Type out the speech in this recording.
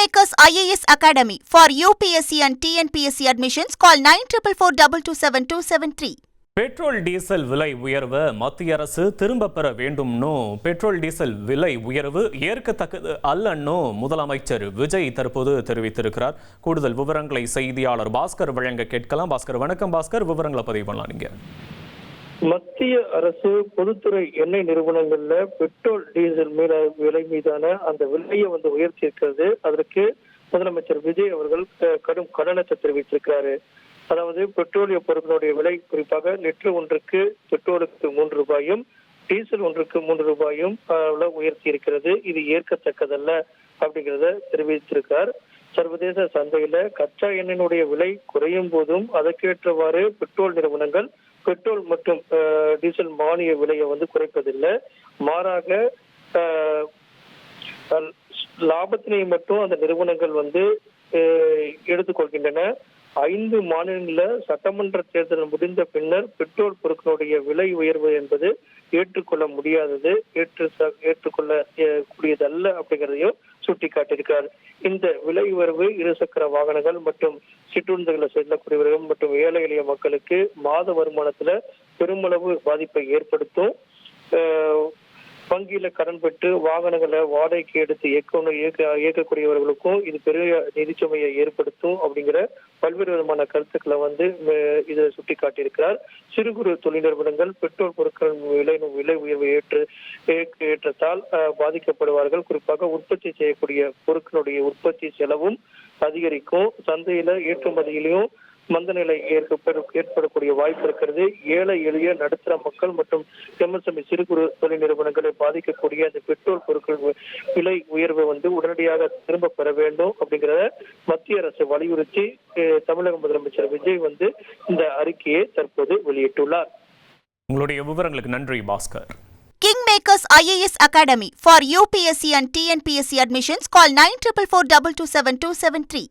Kingmakers IAS Academy for UPSC and TNPSC admissions. Call 9442277273. Petrol diesel விலை உயர்வு மத்திய அரசு திரும்ப பெற வேண்டும்னு பெட்ரோல் டீசல் விலை உயர்வு ஏற்கத்தக்கது அல்லன்னு முதலமைச்சர் விஜய் தற்போது தெரிவித்திருக்கிறார். கூடுதல் விவரங்களை செய்தியாளர் பாஸ்கர் வழங்க கேட்கலாம். பாஸ்கர், வணக்கம். பாஸ்கர், விவரங்களை பதிவு பண்ணலாம். நீங்க மத்திய அரசு பொதுத்துறை எண்ணெய் நிறுவனங்கள்ல பெட்ரோல் டீசல் விலை மீதான அந்த விலையை உயர்த்தி இருக்கிறது. அதற்கு முதலமைச்சர் விஜய் அவர்கள் கடும் கண்டனத்தை தெரிவித்திருக்கிறாரு. அதாவது பெட்ரோலிய பொருட்களுடைய விலை குறிப்பாக லிட்டர் ஒன்றுக்கு பெட்ரோலுக்கு 3 ரூபாயும் டீசல் ஒன்றுக்கு 3 ரூபாயும் உயர்த்தி இருக்கிறது. இது ஏற்கத்தக்கதல்ல அப்படிங்கிறத தெரிவித்திருக்கார். சர்வதேச சந்தையில கச்சா எண்ணெயினுடைய விலை குறையும் போதும் அதற்கேற்றவாறு பெட்ரோல் நிறுவனங்கள் பெட்ரோல் மற்றும் டீசல் மானிய விலையை குறைப்பதில்லை. மாறாக லாபத்தினை மட்டும் அந்த நிறுவனங்கள் எடுத்துக்கொள்கின்றன. 5 மாநிலங்களில் சட்டமன்ற தேர்தல் முடிந்த பின்னர் பெட்ரோல் பொருட்களுடைய விலை உயர்வு என்பது ஏற்றுக்கொள்ள முடியாதது, ஏற்றுக்கொள்ள கூடியதல்ல அப்படிங்கிறதையும் சுட்டிக்காட்டியிருக்கிறார். இந்த விலை உயர்வு இருசக்கர வாகனங்கள் மற்றும் சிற்றுந்துகளை செல்லக்கூடியவர்கள் மற்றும் ஏழை எளிய மக்களுக்கு மாத வருமானத்துல பெருமளவு பாதிப்பை ஏற்படுத்தும். வங்கியில கடன் பெற்று வாகனங்களை வாடகைக்கு எடுத்து இயக்கக்கூடியவர்களுக்கும் இது பெரிய நிதிச்சுமையை ஏற்படுத்தும் அப்படிங்கிற பல்வேறு விதமான கருத்துக்களை இதை சுட்டி காட்டியிருக்கிறார். சிறு குறு தொழில் நிறுவனங்கள் பெட்ரோல் பொருட்கள் விலை உயர்வு ஏற்றத்தால் பாதிக்கப்படுவார்கள். குறிப்பாக உற்பத்தி செய்யக்கூடிய பொருட்களுடைய உற்பத்தி செலவும் அதிகரிக்கும். சந்தையில ஏற்றுமதியிலையும் மந்தநிலை ஏற்படக்கூடிய வாய்ப்பு இருக்கிறது. ஏழை எளிய நடுத்தர மக்கள் மற்றும் எம்எஸ்எம்இ சிறு குறு தொழில் நிறுவனங்களை பாதிக்கக்கூடிய அந்த பெட்ரோல் பொருட்கள் விலை உயர்வை உடனடியாக திரும்ப பெற வேண்டும் அப்படிங்கிறத மத்திய அரசு வலியுறுத்தி தமிழக முதலமைச்சர் விஜய் இந்த அறிக்கையை தற்போது வெளியிட்டுள்ளார். உங்களுடைய விவரங்களுக்கு நன்றி Bhaskar. Kingmakers IAS Academy for UPSC and TNPSC admissions. Call 9442277273.